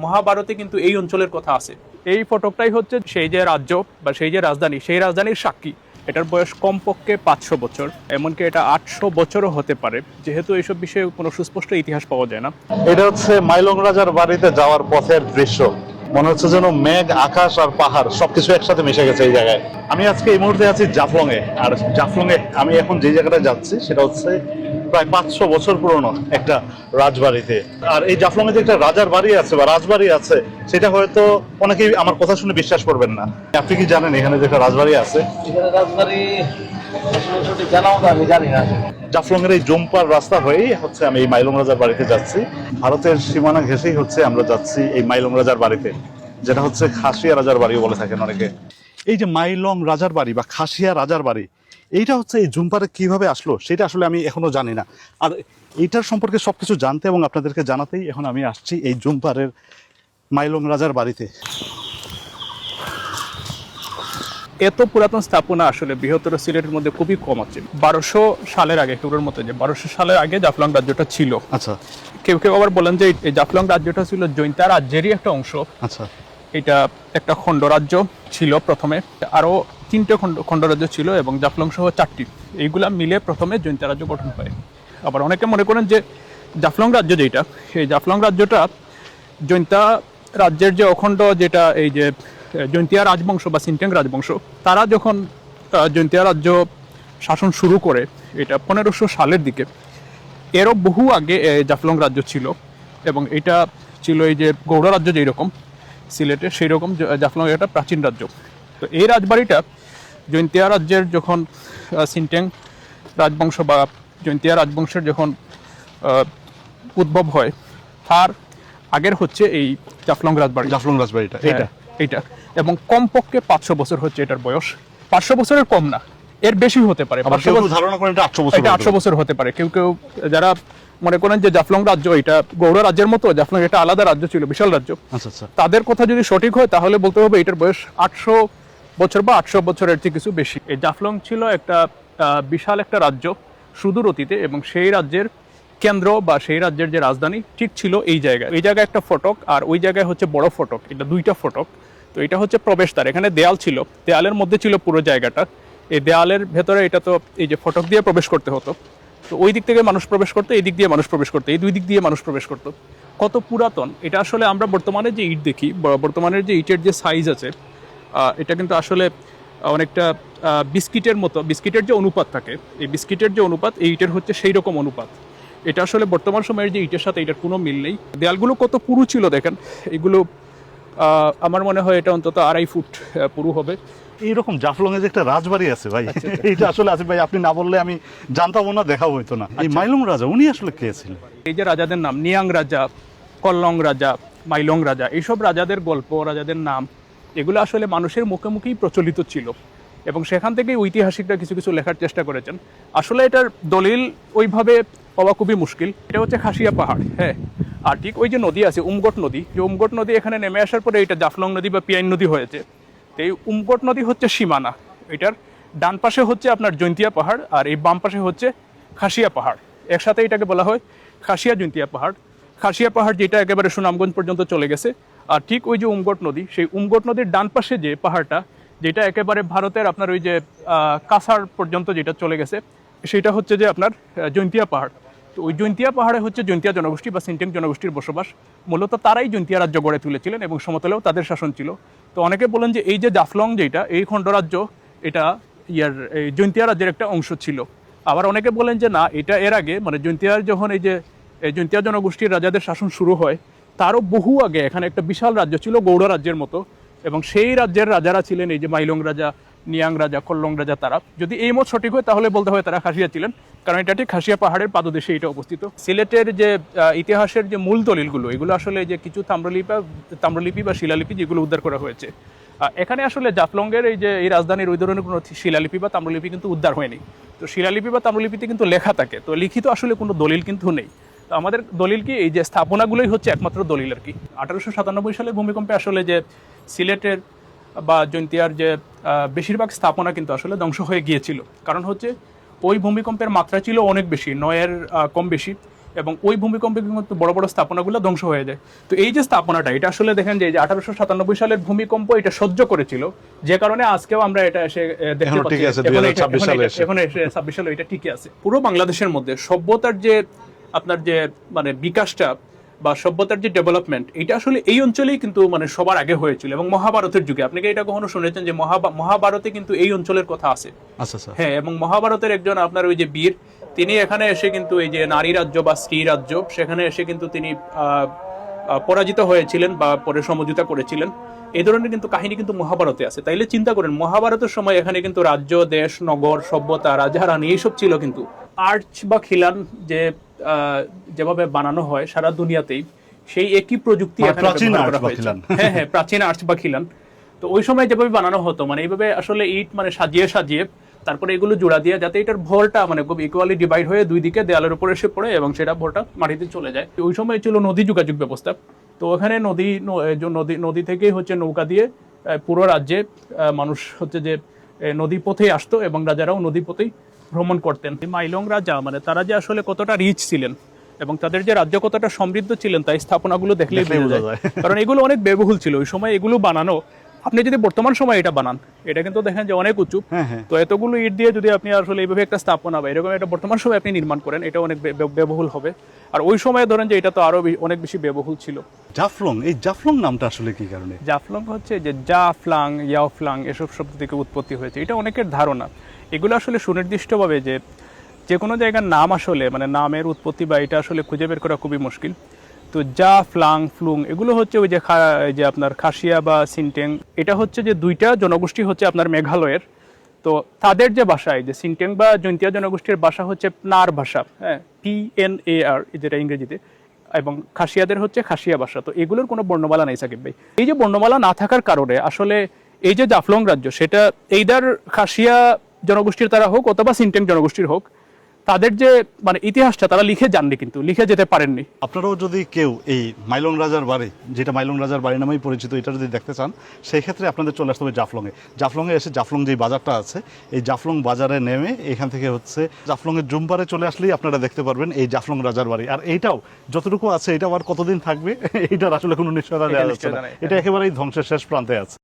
মহাভারতে কিন্তু এই অঞ্চলের কথা আছে। এই ফটকটাই হচ্ছে সেই যে রাজ্য বা সেই যে রাজধানী, সেই রাজধানীর সাক্ষী। এটার বয়স কমপক্ষে 500 বছর, এমনকি এটা 800 বছরও হতে পারে, যেহেতু এইসব বিষয়ে কোনো সুস্পষ্ট ইতিহাস পাওয়া যায় না। এটা হচ্ছে মাইলং রাজার বাড়িতে যাওয়ার পথের দৃশ্য। মনে হচ্ছে যেন মেঘ, আকাশ আর পাহাড় সবকিছু একসাথে মিশে গেছে এই জায়গায়। আমি আজকে এই মুহূর্তে আছি জাফলং এ, আর জাফলং এ আমি এখন যে জায়গাটায় যাচ্ছি সেটা হচ্ছে প্রায় 500 বছর পুরনো একটা রাজবাড়িতে। আর এই জাফলং এ যে একটা রাজার বাড়ি আছে বা রাজবাড়ি আছে, সেটা হয়তো অনেকেই আমার কথা শুনে বিশ্বাস করবেন না। আপনি কি জানেন এখানে যে একটা রাজবাড়ি আছে? রাজবাড়ি সঠিক জানাও তো আমি জানি না। জাফলং এর এই জম্পার রাস্তা হয়েই হচ্ছে আমি এই মাইলং রাজার বাড়িতে যাচ্ছি। ভারতের সীমানা ঘেঁষেই হচ্ছে আমরা যাচ্ছি এই মাইলং রাজার বাড়িতে, যেটা হচ্ছে খাসিয়া রাজার বাড়িও বলে থাকেন অনেকে। এই যে মাইলং রাজার বাড়ি বা খাসিয়া রাজার বাড়ি, এইটা হচ্ছে এই জুমপারে কিভাবে আসলো সেটা আসলে আমি এখনো জানি না। আর এইটার সম্পর্কে সবকিছু জানতে এবং আপনাদেরকে জানাতেই এখন আমি আসছি এই জুমপারের মাইলং রাজার বাড়িতে। এত পুরাতন স্থাপনা আসলে বৃহত্তর সিলেটের মধ্যে খুবই কম আছে। 1200 সালের আগে, কেউর মতো যে 1200 সালের আগে জাফলং রাজ্যটা ছিল। আচ্ছা, কেউ কেউ আবার বলেন যে এই জাফলং রাজ্যটা ছিল জৈন্তা রাজ্যেরই একটা অংশ। আচ্ছা, এটা একটা খণ্ডরাজ্য ছিল প্রথমে, আরও 3টে খণ্ডরাজ্য ছিল এবং জাফলং সহ 4টি। এইগুলা মিলে প্রথমে জৈন্তা রাজ্য গঠন হয়। আবার অনেকে মনে করেন যে জাফলং রাজ্য যেটা, এই জাফলং রাজ্যটা জৈন্তা রাজ্যের যে অখণ্ড, যেটা এই যে জৈন্তিয়া রাজবংশ বা সিনটেং রাজবংশ, তারা যখন জৈন্তিয়া রাজ্য শাসন শুরু করে, এটা 1500 সালের দিকে, এরও বহু আগে জাফলং রাজ্য ছিল। এবং এটা ছিল এই যে গৌড় রাজ্য যেরকম সিলেটে, সেই রকম জাফলং একটা প্রাচীন রাজ্য। তো এই রাজবাড়িটা জৈন্তিয়া রাজ্যের যখন সিনটেং রাজবংশ বা জৈন্তিয়া রাজবংশের যখন উদ্ভব হয়, তার আগের হচ্ছে এই জাফলং রাজবাড়ি। জাফলং রাজবাড়িটা এইটা এবং কমপক্ষে 500 বছর হচ্ছে এটার বয়স। 500 বছরের কম না, এর বেশি হতে পারে। ধারণা করেন এটা 800 বছর, এটা 800 বছর হতে পারে। কেউ কেউ যারা মনে করেন যে জাফলং রাজ্য এটা গৌড় রাজ্যের মতো, জাফলং এটা আলাদা রাজ্য ছিল, বিশাল রাজ্য, আচ্ছা আচ্ছা, তাদের কথা যদি সঠিক হয় তাহলে বলতে হবে এটার বয়স 800 বছর বা 800 বছরের চেয়ে কিছু বেশি। এই জাফলং ছিল একটা বিশাল একটা রাজ্য সুদূর অতীতে, এবং সেই রাজ্যের কেন্দ্র বা সেই রাজ্যের যে রাজধানী ঠিক ছিল এই জায়গায়। এই জায়গায় একটা ফটক, আর ওই জায়গায় হচ্ছে বড় ফটক, এটা 2টা ফটক। তো এটা হচ্ছে প্রবেশদ্বার। এখানে দেয়াল ছিল, দেয়ালের মধ্যে ছিল পুরো জায়গাটা। এই দেয়ালের ভেতরে এটা তো এই যে ফটক দিয়ে প্রবেশ করতে হতো। তো ওই দিক থেকে মানুষ প্রবেশ করতো, এই দিক দিয়ে মানুষ প্রবেশ করতো, এই 2 দিক দিয়ে মানুষ প্রবেশ করতো। কত পুরাতন এটা আসলে আমরা বর্তমানে যে ইট দেখি, বর্তমানের যে ইটের যে সাইজ আছে, এটা কিন্তু আসলে অনেকটা বিস্কিটের মতো, বিস্কিটের যে অনুপাত থাকে, এই বিস্কিটের যে অনুপাত, এই ইটের হচ্ছে সেই রকম অনুপাত। এটা আসলে বর্তমান সময়ের যে ইটের সাথে এটার কোনো মিল নেই। দেয়ালগুলো কত পুরু ছিল দেখেন, এগুলো আমার মনে হয় এটা অন্তত 2.5 ফুট পুরু হবে। এইরকম জাফলং এ যে একটা রাজবাড়ি আছে ভাই, এইটা আসলে আছে ভাই, আপনি না বললে আমি জানতাম না, দেখাও হইতো না। এই মাইলং রাজা উনি আসলে কে ছিলেন? এই যে রাজাদের নাম, নিয়াং রাজা, কল্লং রাজা, মাইলং রাজা, এইসব রাজাদের গল্প, রাজাদের নাম, এগুলো আসলে মানুষের মুখে মুখেই প্রচলিত ছিল, এবং সেখান থেকেই ঐতিহাসিকরা কিছু কিছু লেখার চেষ্টা করেছেন। আসলে এটার দলিল ওইভাবে পাওয়া খুবই মুশকিল। এটা হচ্ছে খাসিয়া পাহাড়, হ্যাঁ। আর ঠিক ওই যে নদী আছে উমগট নদী, যে উমগট নদী এখানে নেমে আসার পরে এটা জাফলং নদী বা পিয়াইন নদী হয়েছে। তো এই উমগট নদী হচ্ছে সীমানা। এটার ডান পাশে হচ্ছে আপনার জৈন্তিয়া পাহাড়, আর এই বাম পাশে হচ্ছে খাসিয়া পাহাড়। একসাথে এটাকে বলা হয় খাসিয়া জৈন্তিয়া পাহাড়। খাসিয়া পাহাড় যেটা একেবারে সুনামগঞ্জ পর্যন্ত চলে গেছে। আর ঠিক ওই যে উমগট নদী, সেই উমগট নদীর ডান পাশে যে পাহাড়টা, যেটা একেবারে ভারতের আপনার ওই যে কাছাড় পর্যন্ত যেটা চলে গেছে, সেটা হচ্ছে যে আপনার জৈন্তিয়া পাহাড়। তো ওই জৈন্তিয়া পাহাড়ে হচ্ছে জৈন্তিয়া জনগোষ্ঠী বা সিনটেং জনগোষ্ঠীর বসবাস। মূলত তারাই জৈন্তিয়া রাজ্য গড়ে তুলেছিলেন এবং সমতলেও তাদের শাসন ছিল। তো অনেকে বলেন যে এই যে জাফলং যেটা, এই খণ্ডরাজ্য, এটা এই জৈন্তিয়া রাজ্যের একটা অংশ ছিল। আবার অনেকে বলেন যে না, এটা এর আগে, মানে জৈন্তিয়ার যখন এই যে জৈন্তিয়া জনগোষ্ঠীর রাজাদের শাসন শুরু হয়, তারও বহু আগে এখানে একটা বিশাল রাজ্য ছিল গৌড় রাজ্যের মতো, এবং সেই রাজ্যের রাজারা ছিলেন এই যে মাইলং রাজা, নিয়াং রাজা, কল্লং রাজা। তারা যদি এই মত সঠিক হয় তাহলে বলতে হয় তারা খাসিয়া ছিলেন, কারণ এটা ঠিক খাসিয়া পাহাড়ের পাদদেশে এটা অবস্থিত। সিলেটের যে ইতিহাসের যে মূল দলিলগুলো, এগুলো আসলে যে কিছু তাম্রলিপি বা শিলালিপি যেগুলো উদ্ধার করা হয়েছে, এখানে আসলে জাফলংয়ের এই যে এই রাজধানীর ওই ধরনের কোনো শিলালিপি বা তাম্রলিপি কিন্তু উদ্ধার হয়নি। তো শিলালিপি বা তাম্রলিপিতে কিন্তু লেখা থাকে, তো লিখিত আসলে কোনো দলিল কিন্তু নেই। তো আমাদের দলিল কি, এই যে স্থাপনাগুলোই হচ্ছে একমাত্র দলিল আর কি। 1897 সালের ভূমিকম্পে আসলে যে সিলেটের বা জৈন্তিয়ার যে বেশিরভাগ স্থাপনা কিন্তু আসলে ধ্বংস হয়ে গিয়েছিল। কারণ হচ্ছে ওই ভূমিকম্পের মাত্রা ছিল অনেক বেশি, 9-এর কম বেশি, এবং ওই ভূমিকম্পে কিন্তু বড় বড় স্থাপনাগুলো ধ্বংস হয়ে যায়। তো এই যে স্থাপনাটা, এটা আসলে দেখেন যে 1897 সালের ভূমিকম্প এটা সহ্য করেছিল, যে কারণে আজকেও আমরা এটা এসে দেখতে এখনো পাচ্ছি। টিকে আছে, 2026 সালে এসে। এখন 26 সালে এটা টিকে আছে। পুরো বাংলাদেশের মধ্যে সভ্যতার যে আপনার যে মানে বিকাশটা বা সভ্যতার যে ডেভেলপমেন্ট, এটা আসলে এই অঞ্চলেই কিন্তু মানে সবার আগে হয়েছিল। এবং মহাভারতের যুগে, আপনি কি এটা কখনো শুনেছেন যে মহাভারতে কিন্তু এই অঞ্চলের কথা আছে? আচ্ছা আচ্ছা। হ্যাঁ, এবং মহাভারতের একজন আপনার ওই যে বীর, তিনি এখানে এসে কিন্তু এই যে নারী রাজ্য বা স্ত্রী রাজ্য, সেখানে এসে কিন্তু তিনি পরাজিত হয়েছিলেন বা পরে সমঝোতা করেছিলেন। এই ধরনের কিন্তু কাহিনী কিন্তু মহাভারতে আছে। তাইলে চিন্তা করেন, মহাভারতের সময় এখানে কিন্তু রাজ্য, দেশ, নগর, সভ্যতা, রাজা রানী এইসব ছিল কিন্তু। আর্চ বা খিলান যে যেভাবে বানানো হয় সারা দুনিয়াতেই, সেই একই প্রযুক্তি মানে এখানে প্রাচীন ব্যবহার আর্চ করা বা হয়েছে। খিলান। হ্যাঁ হ্যাঁ, প্রাচীন আর্চ বা খিলান। তো ওই সময় যেভাবে বানানো হতো, মানে এইভাবে আসলে ইট মানে সাজিয়ে সাজিয়ে তারপরে এগুলো জোড়া দিয়ে, যাতে এটার ভরটা মানে খুব ইকুয়ালি ডিভাইড হয়ে দুই দিকে দেয়ালের উপরে এসে পড়ে এবং সেটা ভরটা মাটিতে চলে যায়। ওই সময় ছিল নদী যোগাযোগ ব্যবস্থা। তো ওখানে নদী থেকেই হচ্ছে নৌকা দিয়ে পুরো রাজ্যে মানুষ হচ্ছে যে নদী পথেই আসতো এবং রাজারাও নদী পথেই ভ্রমণ করতেন। মাইলং রাজা মানে তারা যে আসলে কতটা রিচ ছিলেন এবং তাদের যে রাজ্য কতটা সমৃদ্ধ ছিলেন, তাই স্থাপনাগুলো দেখলেই বোঝা যায়। কারণ এগুলো অনেক ব্যয়বহুল ছিল ওই সময় এগুলো বানানো। আপনি যদি বর্তমান সময় এটা বানান, এটা কিন্তু দেখেন যে অনেক উঁচু। তো এতগুলো ইট দিয়ে যদি আপনি আসলে এইভাবে একটা স্থাপনা বা এরকম একটা বর্তমান সময় আপনি নির্মাণ করেন, এটা অনেক ব্যয়বহুল হবে। আর ওই সময় ধরেন যে এটা তো আরো অনেক বেশি ব্যয়বহুল ছিল। জাফলং, এই জাফলং নামটা আসলে কি কারণে? জাফলং হচ্ছে যে জাফলাং, ইয়াওফলাং এসব শব্দ থেকে উৎপত্তি হয়েছে, এটা অনেকের ধারণা। এগুলো আসলে সুনির্দিষ্টভাবে যে কোনো জায়গার নাম আসলে মানে নামের উৎপত্তি বা এটা আসলে খুঁজে বের করা খুবই মুশকিল। তো জাফলাং, ফ্লুং এগুলো হচ্ছে ওই যে আপনার খাসিয়া বা সিনটেং, এটা হচ্ছে যে দুইটা জনগোষ্ঠী হচ্ছে আপনার মেঘালয়ের। তো তাদের যে ভাষায় যে সিনটেং বা জৈন্তিয়া জনগোষ্ঠীর ভাষা হচ্ছে নার ভাষা, হ্যাঁ, PNAR যেটা ইংরেজিতে, এবং খাসিয়াদের হচ্ছে খাসিয়া ভাষা। তো এগুলোর কোনো বর্ণমালা নেই সাকিব ভাই। এই যে বর্ণমালা না থাকার কারণে আসলে এই যে জাফলং রাজ্য, সেটা এইদার খাসিয়া জনগোষ্ঠীর তারা হোক অথবা সিনটেং জনগোষ্ঠীর হোক, তাদের যে মানে ইতিহাসটা তারা লিখে যাননি, কিন্তু লিখে যেতে পারেননি। আপনারাও যদি কেউ এই মাইলং রাজার বাড়ি, যেটা মাইলং রাজার বাড়ি নামেই পরিচিত, এটা যদি দেখতে চান, সেই ক্ষেত্রে আপনাদের চলে আসতে হবে জাফলংয়ে। জাফলংয়ে এসে জাফলং যে বাজারটা আছে, এই জাফলং বাজারে নেমে এখান থেকে হচ্ছে জাফলংয়ের জুমপারে চলে আসলেই আপনারা দেখতে পারবেন এই জাফলং রাজার বাড়ি। আর এইটাও যতটুকু আছে, এটা আর কতদিন থাকবে এইটার আসলে কোনো নিশ্চয়তা দেওয়া যাচ্ছে না। এটা একেবারেই ধ্বংসের শেষ প্রান্তে আছে।